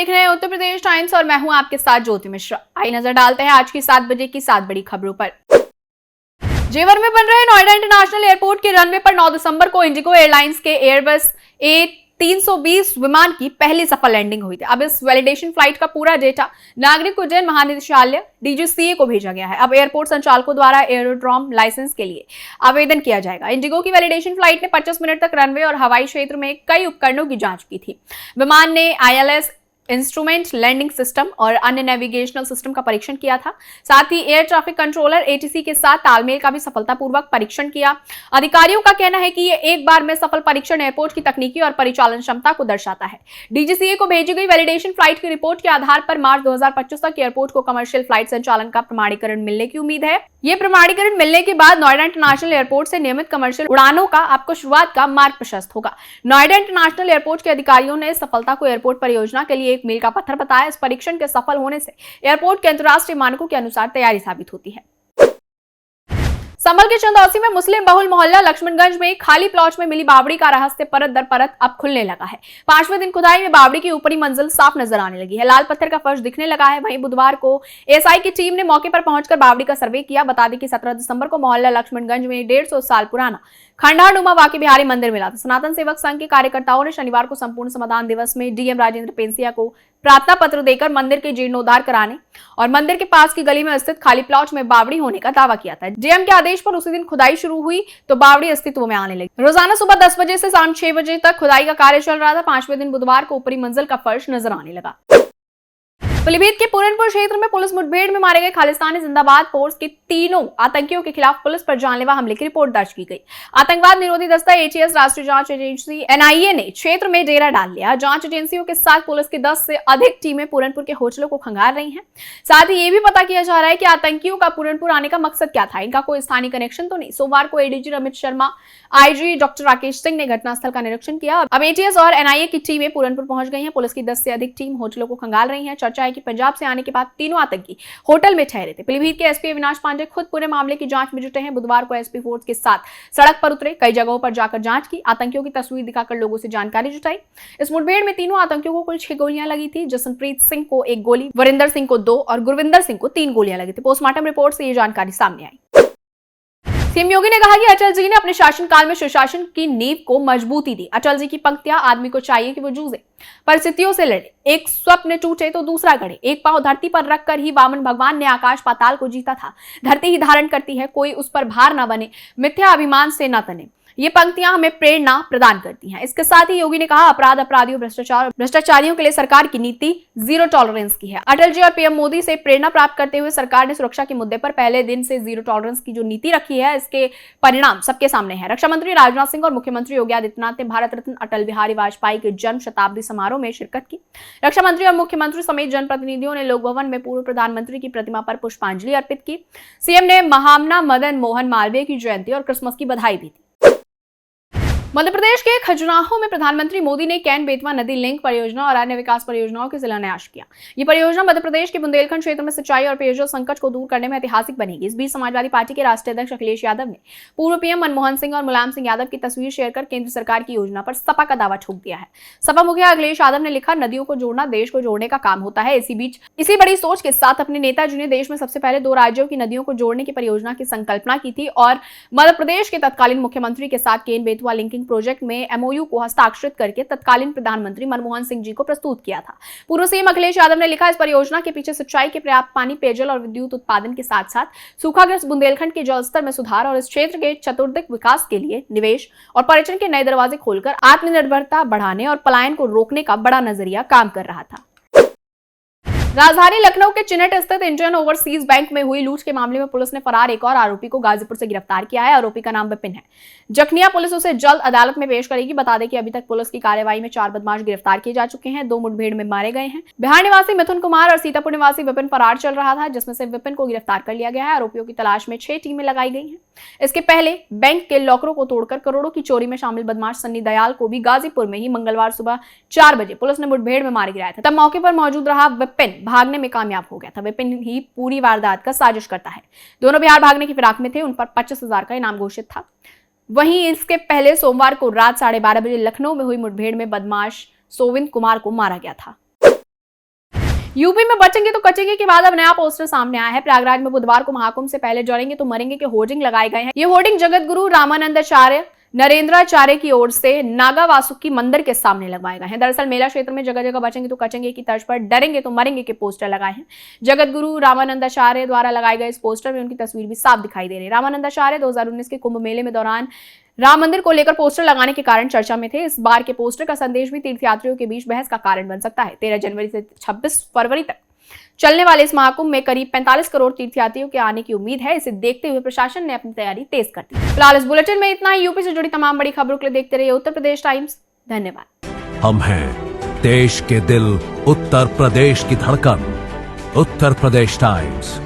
देख रहे हैं उत्तर प्रदेश टाइम्स और मैं हूं आपके साथ ज्योति मिश्रा। आई नजर डालते हैं आज की 7 बजे की 7 बड़ी खबरों पर। जेवर में बन रहे नोएडा इंटरनेशनल एयरपोर्ट के रनवे पर 9 दिसंबर को इंडिगो एयरलाइंस के एयरबस A320 विमान की पहली सफल लैंडिंग हुई थी। अब इस वैलिडेशन फ्लाइट का पूरा डेटा नागरिक उड्डयन महानिदेशालय DGCA को भेजा गया है। अब एयरपोर्ट संचालकों द्वारा एयरोड्रोम लाइसेंस के लिए आवेदन किया जाएगा। इंडिगो की वैलिडेशन फ्लाइट ने 25 मिनट तक रनवे और हवाई क्षेत्र में कई उपकरणों की जांच की थी। विमान ने ILS इंस्ट्रूमेंट लैंडिंग सिस्टम और अन्य नेविगेशनल सिस्टम का परीक्षण किया था। साथ ही एयर ट्रैफिक कंट्रोलर ATC के साथ तालमेल का भी सफलतापूर्वक परीक्षण किया। अधिकारियों का कहना है कि ये एक बार में सफल परीक्षण एयरपोर्ट की तकनीकी और परिचालन क्षमता को दर्शाता है। DGCA को भेजी गई वैलिडेशन फ्लाइट की रिपोर्ट के आधार पर मार्च 2025 तक एयरपोर्ट को कमर्शियल फ्लाइट संचालन का प्रमाणीकरण मिलने की उम्मीद है। ये प्रमाणीकरण मिलने के बाद नोएडा इंटरनेशनल एयरपोर्ट से नियमित कमर्शियल उड़ानों का आपको शुरुआत का मार्ग प्रशस्त होगा। नोएडा इंटरनेशनल एयरपोर्ट के अधिकारियों ने इस सफलता को एयरपोर्ट परियोजना के लिए एक मील का पत्थर बताया। इस परीक्षण के सफल होने से एयरपोर्ट के अंतर्राष्ट्रीय मानकों के अनुसार तैयारी साबित होती है। संभल के चंदौसी में मुस्लिम बहुल मोहल्ला लक्ष्मणगंज में खाली प्लॉट में मिली बावड़ी का रहस्य परत दर परत अब खुलने लगा है। 5वें दिन खुदाई में बावड़ी की ऊपरी मंजिल साफ नजर आने लगी है। लाल पत्थर का फर्श दिखने लगा है। वहीं बुधवार को SI की टीम ने मौके पर पहुंचकर बावड़ी का सर्वे किया। बता दें कि 17 दिसंबर को मोहल्ला लक्ष्मणगंज में 150 साल पुराना खंडानुमा वाकई बिहारी मंदिर मिला था। सनातन सेवक संघ के कार्यकर्ताओं ने शनिवार को संपूर्ण समाधान दिवस में DM राजेंद्र पेंसिया को प्रार्थना पत्र देकर मंदिर के जीर्णोद्धार कराने और मंदिर के पास की गली में स्थित खाली प्लॉट में बावड़ी होने का दावा किया था। DM के आदेश पर उसी दिन खुदाई शुरू हुई तो बावड़ी अस्तित्व में आने लगी। रोजाना सुबह 10 बजे से शाम 6 बजे तक खुदाई का कार्य चल रहा था। 5वें दिन बुधवार को ऊपरी मंजिल का फर्श नजर आने लगा। पीलीभीत के पूरनपुर क्षेत्र में पुलिस मुठभेड़ में मारे गए खालिस्तानी जिंदाबाद फोर्स के तीनों आतंकियों के खिलाफ पुलिस पर जानलेवा हमले की रिपोर्ट दर्ज की गई। आतंकवाद निरोधी दस्ता ATS राष्ट्रीय जांच एजेंसी NIA ने क्षेत्र में डेरा डाल लिया। जांच एजेंसियों के साथ पुलिस की 10 से अधिक टीमें पूरनपुर के होटलों को खंगाल रही हैं। साथ ही ये भी पता किया जा रहा है कि आतंकियों का पूरनपुर आने का मकसद क्या था। इनका कोई स्थानीय कनेक्शन तो नहीं। सोमवार को ADG Ramit Sharma, IG doctor Rakesh Singh ने घटनास्थल का निरीक्षण किया। अब ATS और NIA की टीमें पूरनपुर पहुंच गई हैं। पुलिस की 10 से अधिक टीम होटलों को खंगाल रही है। चर्चा है कि पंजाब से आने के बाद तीनों आतंकी होटल में ठहरे थे। पीलीभीत के SP अविनाश पांडे खुद पूरे मामले की जांच में जुटे हैं। बुधवार को SP फोर्स के साथ सड़क पर उतरे, कई जगहों पर जाकर जांच की, आतंकियों की तस्वीर दिखाकर लोगों से जानकारी जुटाई। इस मुठभेड़ में तीनों आतंकियों को कुल 6 गोलियां लगी थी। जसनप्रीत सिंह को 1 गोली, वरिंदर सिंह को 2 और गुरविंदर सिंह को 3 गोलियां लगी थी। पोस्टमार्टम रिपोर्ट से ये जानकारी सामने आई। CM योगी ने कहा कि अटल जी ने अपने शासनकाल में सुशासन की नींव को मजबूती दी। अटल जी की पंक्तियां, आदमी को चाहिए कि वो जूझे, परिस्थितियों से लड़े, एक स्वप्न टूटे तो दूसरा गढ़े, एक पांव धरती पर रखकर ही वामन भगवान ने आकाश पाताल को जीता था। धरती ही धारण करती है, कोई उस पर भार ना बने, मिथ्या अभिमान से न तने। ये पंक्तियां हमें प्रेरणा प्रदान करती हैं। इसके साथ ही योगी ने कहा, अपराध, अपराधियों, भ्रष्टाचार, भ्रष्टाचारियों के लिए सरकार की नीति जीरो टॉलरेंस की है। अटल जी और PM मोदी से प्रेरणा प्राप्त करते हुए सरकार ने सुरक्षा के मुद्दे पर पहले दिन से जीरो टॉलरेंस की जो नीति रखी है, इसके परिणाम सबके सामने है। रक्षा मंत्री राजनाथ सिंह और मुख्यमंत्री योगी आदित्यनाथ ने भारत रत्न अटल बिहारी वाजपेयी के जन्म शताब्दी समारोह में शिरकत की। रक्षा मंत्री और मुख्यमंत्री समेत जनप्रतिनिधियों ने लोक भवन में पूर्व प्रधानमंत्री की प्रतिमा पर पुष्पांजलि अर्पित की। CM ने महामना मदन मोहन मालवीय की जयंती और क्रिसमस की बधाई भी दी। मध्य प्रदेश के खजुराहो में प्रधानमंत्री मोदी ने कैन बेतवा नदी लिंक परियोजना और अन्य विकास परियोजनाओं के शिलान्यास किया। ये परियोजना मध्य प्रदेश के बुंदेलखंड क्षेत्र में सिंचाई और पेयजल संकट को दूर करने में ऐतिहासिक बनेगी। इस बीच समाजवादी पार्टी के राष्ट्रीय अध्यक्ष अखिलेश यादव ने पूर्व PM मनमोहन सिंह और मुलायम सिंह यादव की तस्वीर शेयर कर केंद्र सरकार की योजना पर सपा का दावा ठोक दिया है। सपा मुखिया अखिलेश यादव ने लिखा, नदियों को जोड़ना देश को जोड़ने का काम होता है। इसी बड़ी सोच के साथ अपने नेताजी ने देश में सबसे पहले 2 राज्यों की नदियों को जोड़ने की परियोजना की संकल्पना की थी और मध्य प्रदेश के तत्कालीन मुख्यमंत्री के साथ केन बेतवा लिंकिंग प्रोजेक्ट में MOU को हस्ताक्षरित करके तत्कालीन प्रधानमंत्री मनमोहन सिंह जी को प्रस्तुत किया था। पूर्व CM अखिलेश यादव ने लिखा, इस परियोजना के पीछे सिंचाई के पर्याप्त पानी, पेयजल और विद्युत उत्पादन के साथ साथ सूखाग्रस्त बुंदेलखंड के जल स्तर में सुधार और इस क्षेत्र के चतुर्दिक विकास के लिए निवेश और पर्यटन के नए दरवाजे खोलकर आत्मनिर्भरता बढ़ाने और पलायन को रोकने का बड़ा नजरिया काम कर रहा था। राजधानी लखनऊ के चिनहट स्थित इंडियन ओवरसीज बैंक में हुई लूट के मामले में पुलिस ने फरार एक और आरोपी को गाजीपुर से गिरफ्तार किया है। आरोपी का नाम विपिन है। जखनिया पुलिस उसे जल्द अदालत में पेश करेगी। बता दें कि अभी तक पुलिस की कार्रवाई में 4 बदमाश गिरफ्तार किए जा चुके हैं। 2 मुठभेड़ में मारे गए हैं। बिहार निवासी मिथुन कुमार और सीतापुर निवासी विपिन फरार चल रहा था, जिसमें से विपिन को गिरफ्तार कर लिया गया है। आरोपियों की तलाश में 6 टीमें लगाई गई हैं। इसके पहले बैंक के लॉकरों को तोड़कर करोड़ों की चोरी में शामिल बदमाश सन्नी दयाल को भी गाजीपुर में ही मंगलवार सुबह 4 बजे पुलिस ने मुठभेड़ में मार गिराया था। तब मौके पर मौजूद रहा विपिन भागने में कामयाब हो गया था। विपिन ही पूरी वारदात का साजिश करता है। दोनों बिहार भागने की फिराक में थे। उन पर 25,000 का इनाम घोषित था। वहीं इसके पहले सोमवार को रात 12:30 बजे लखनऊ में हुई मुठभेड़ में बदमाश सोविंद कुमार को मारा गया था। यूपी में बचेंगे तो कचेंगे के बाद अब नया पोस्टर सामने आया है। प्रयागराज में बुधवार को महाकुंभ से पहले जड़ेंगे तो मरेंगे के होर्डिंग लगाए गए हैं। ये होर्डिंग जगत गुरु रामानंदाचार्य नरेंद्राचार्य की ओर से नागा वासुकी मंदिर के सामने लगवाए गए हैं। दरअसल मेला क्षेत्र में जगह जगह बचेंगे तो कचेंगे की तर्ज पर डरेंगे तो मरेंगे के पोस्टर लगाए हैं। जगत गुरु रामानंदाचार्य द्वारा लगाए गए इस पोस्टर में उनकी तस्वीर भी साफ दिखाई दे रही है। रामानंदाचार्य 2019 के कुंभ मेले में दौरान राम मंदिर को लेकर पोस्टर लगाने के कारण चर्चा में थे। इस बार के पोस्टर का संदेश भी तीर्थयात्रियों के बीच बहस का कारण बन सकता है। 13 जनवरी से 26 फरवरी तक चलने वाले इस महाकुंभ में करीब 45 करोड़ तीर्थयात्रियों के आने की उम्मीद है। इसे देखते हुए प्रशासन ने अपनी तैयारी तेज कर दी। फिलहाल इस बुलेटिन में इतना ही। यूपी से जुड़ी तमाम बड़ी खबरों के लिए देखते रहिए उत्तर प्रदेश टाइम्स। धन्यवाद। हम हैं देश के दिल, उत्तर प्रदेश की धड़कन, उत्तर प्रदेश टाइम्स।